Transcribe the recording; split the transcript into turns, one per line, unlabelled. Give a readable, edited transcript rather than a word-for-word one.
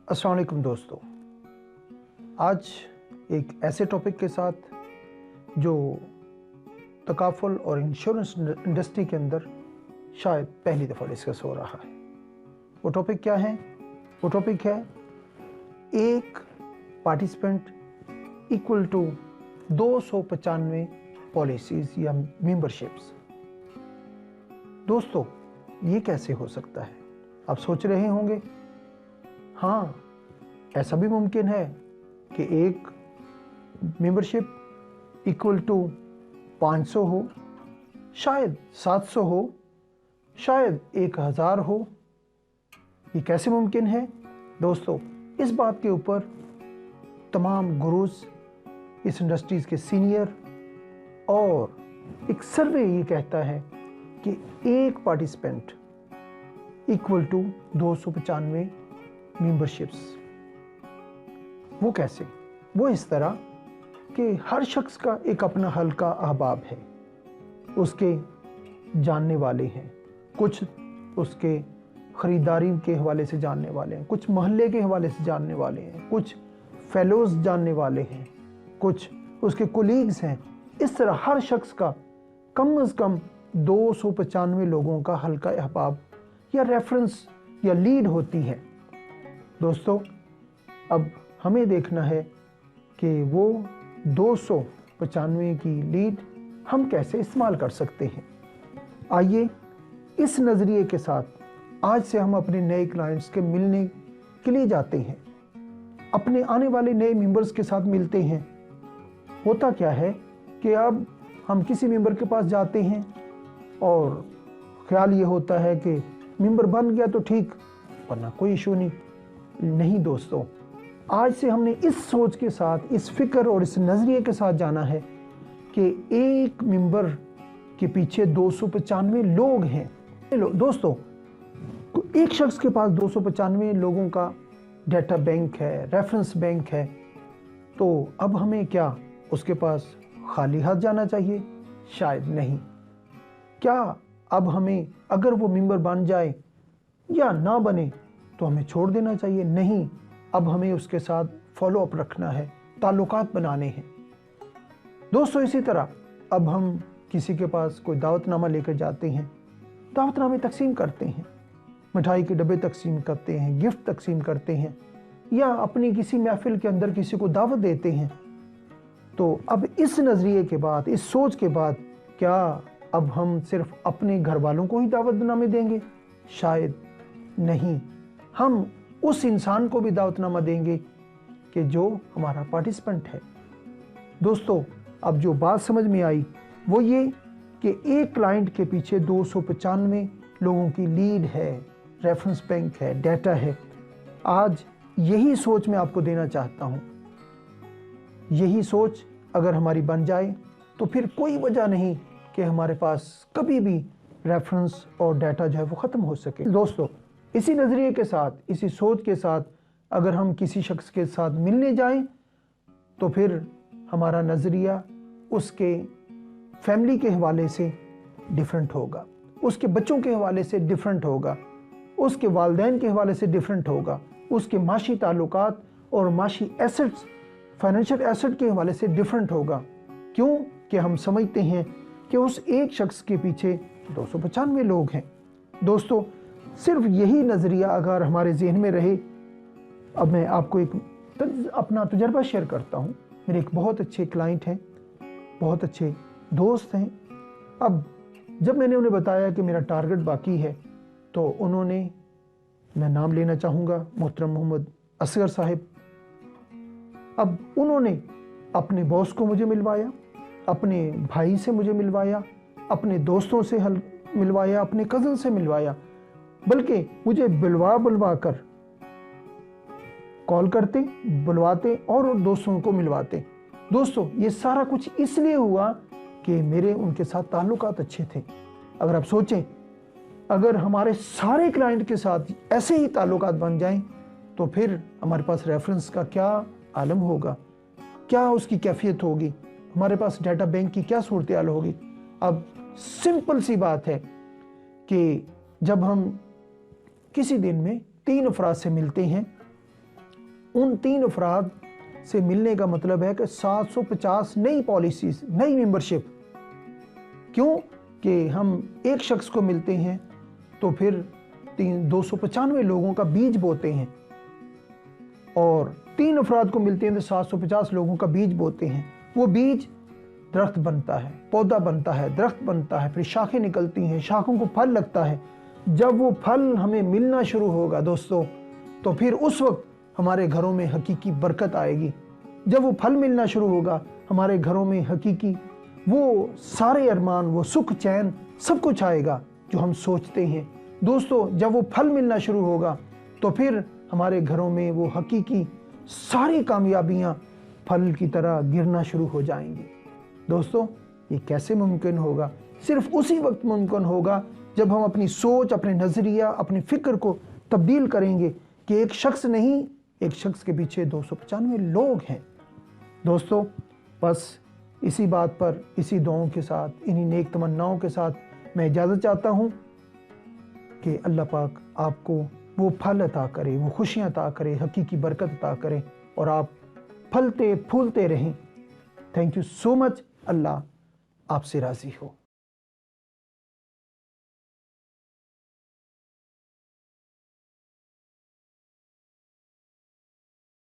अस्सलाम वालेकुम दोस्तों। आज एक ऐसे टॉपिक के साथ जो तकाफुल और इंश्योरेंस इंडस्ट्री के अंदर शायद पहली दफ़ा डिस्कस हो रहा है। वो टॉपिक क्या है? वो टॉपिक है एक पार्टिसिपेंट इक्वल टू 295 पॉलिसीज़ या मेंबरशिप्स। दोस्तों, ये कैसे हो सकता है? आप सोच रहे होंगे, हाँ, ऐसा भी मुमकिन है कि एक मेंबरशिप इक्वल टू 500 हो, शायद 700 हो, शायद 1000 हो। ये कैसे मुमकिन है? दोस्तों, इस बात के ऊपर तमाम गुरुज, इस इंडस्ट्रीज़ के सीनियर और एक सर्वे ये कहता है कि एक पार्टिसिपेंट इक्वल टू 295 मेंबरशिप्स। वो कैसे? वो इस तरह कि हर शख्स का एक अपना हल्का अहबाब है, उसके जानने वाले हैं, कुछ उसके ख़रीदारी के हवाले से जानने वाले हैं, कुछ मोहल्ले के हवाले से जानने वाले हैं, कुछ फेलोज़ जानने वाले हैं, कुछ उसके कोलीग्स हैं। इस तरह हर शख्स का कम अज़ कम 295 लोगों का हल्का अहबाब या रेफरेंस या लीड होती है। दोस्तों, अब हमें देखना है कि वो 295 की लीड हम कैसे इस्तेमाल कर सकते हैं। आइए इस नज़रिए के साथ आज से हम अपने नए क्लाइंट्स के मिलने के लिए जाते हैं, अपने आने वाले नए मेंबर्स के साथ मिलते हैं। होता क्या है कि अब हम किसी मेंबर के पास जाते हैं और ख्याल ये होता है कि मेंबर बन गया तो ठीक, वरना कोई इशू नहीं दोस्तों, आज से हमने इस सोच के साथ, इस फिक्र और इस नज़रिए के साथ जाना है कि एक मेंबर के पीछे 295 लोग हैं। दोस्तों, एक शख्स के पास 295 लोगों का डेटा बैंक है, रेफरेंस बैंक है, तो अब हमें क्या उसके पास खाली हाथ जाना चाहिए? शायद नहीं। क्या अब हमें अगर वो मेंबर बन जाए या ना बने तो हमें छोड़ देना चाहिए? नहीं, अब हमें उसके साथ फॉलो अप रखना है, ताल्लुकात बनाने हैं। दोस्तों, इसी तरह अब हम किसी के पास कोई दावतनामा लेकर जाते हैं, दावतनामे तकसीम करते हैं, मिठाई के डब्बे तकसीम करते हैं, गिफ्ट तकसीम करते हैं, या अपनी किसी महफिल के अंदर किसी को दावत देते हैं। तो अब इस नज़रिए के बाद, इस सोच के बाद, क्या अब हम सिर्फ अपने घर वालों को ही दावतनामे देंगे? शायद नहीं, हम उस इंसान को भी दावतनामा देंगे कि जो हमारा पार्टिसिपेंट है। दोस्तों, अब जो बात समझ में आई वो ये कि एक क्लाइंट के पीछे 295 लोगों की लीड है, रेफरेंस बैंक है, डाटा है। आज यही सोच मैं आपको देना चाहता हूँ। यही सोच अगर हमारी बन जाए तो फिर कोई वजह नहीं कि हमारे पास कभी भी रेफरेंस और डाटा जो है वो ख़त्म हो सके। दोस्तों, इसी नज़रिए के साथ, इसी सोच के साथ अगर हम किसी शख्स के साथ मिलने जाएं तो फिर हमारा नज़रिया उसके फैमिली के हवाले से डिफरेंट होगा, उसके बच्चों के हवाले से डिफरेंट होगा, उसके वालिदैन के हवाले से डिफरेंट होगा, उसके माशी ताल्लुकात और माशी एसेट्स, फाइनेंशियल एसेट के हवाले से डिफरेंट होगा। क्यों? कि हम समझते हैं कि उस एक शख्स के पीछे 295 लोग हैं। दोस्तों, सिर्फ यही नज़रिया अगर हमारे जहन में रहे। अब मैं आपको एक अपना तजर्बा शेयर करता हूँ। मेरे एक बहुत अच्छे क्लाइंट हैं, बहुत अच्छे दोस्त हैं। अब जब मैंने उन्हें बताया कि मेरा टारगेट बाकी है, तो उन्होंने, मैं नाम लेना चाहूँगा, मोहतरम मोहम्मद असगर साहिब। अब उन्होंने अपने बॉस को मुझे मिलवाया, अपने भाई से मुझे मिलवाया, अपने दोस्तों से मिलवाया, अपने कज़न से मिलवाया, बल्कि मुझे बुलवा कर कॉल करते, बुलवाते और दोस्तों को मिलवाते। दोस्तों, ये सारा कुछ इसलिए हुआ कि मेरे उनके साथ ताल्लुकात अच्छे थे। अगर आप सोचें, अगर हमारे सारे क्लाइंट के साथ ऐसे ही ताल्लुकात बन जाएं तो फिर हमारे पास रेफरेंस का क्या आलम होगा, क्या उसकी कैफियत होगी, हमारे पास डाटा बैंक की क्या सूरत हाल होगी। अब सिंपल सी बात है कि जब हम किसी दिन में 3 अफराद से मिलते हैं उन 3 अफराद से मिलने का मतलब है कि 750 नई पॉलिसीज, नई मेंबरशिप। क्यों कि हम एक शख्स को मिलते हैं तो फिर 295 लोगों का बीज बोते हैं, और 3 अफराद को मिलते हैं तो 750 लोगों का बीज बोते हैं। वो बीज दरख्त बनता है, पौधा बनता है, दरख्त बनता है, फिर शाखें निकलती हैं, शाखों को फल लगता है। जब वो फल हमें मिलना शुरू होगा दोस्तों, तो फिर उस वक्त हमारे घरों में हकीकी बरकत आएगी। जब वो फल मिलना शुरू होगा, हमारे घरों में हकीकी वो सारे अरमान, वो सुख चैन, सब कुछ आएगा जो हम सोचते हैं। दोस्तों, जब वो फल मिलना शुरू होगा तो फिर हमारे घरों में वो हकीकी सारी कामयाबियां फल की तरह गिरना शुरू हो जाएंगी। दोस्तों, ये कैसे मुमकिन होगा? सिर्फ उसी वक्त मुमकिन होगा जब हम अपनी सोच, अपने नज़रिया, अपनी फ़िक्र को तब्दील करेंगे कि एक शख्स नहीं, एक शख्स के पीछे 295 लोग हैं। दोस्तों, बस इसी बात पर, इसी दुआओं के साथ, इन्हीं नेक तमन्नाओं के साथ मैं इजाज़त चाहता हूँ कि अल्लाह पाक आपको वो फल अता करे, वो खुशियाँ अता करे, हकीकी बरकत अता करे, और आप फलते फूलते रहें। Thank you so much. अल्लाह आपसे राज़ी हो।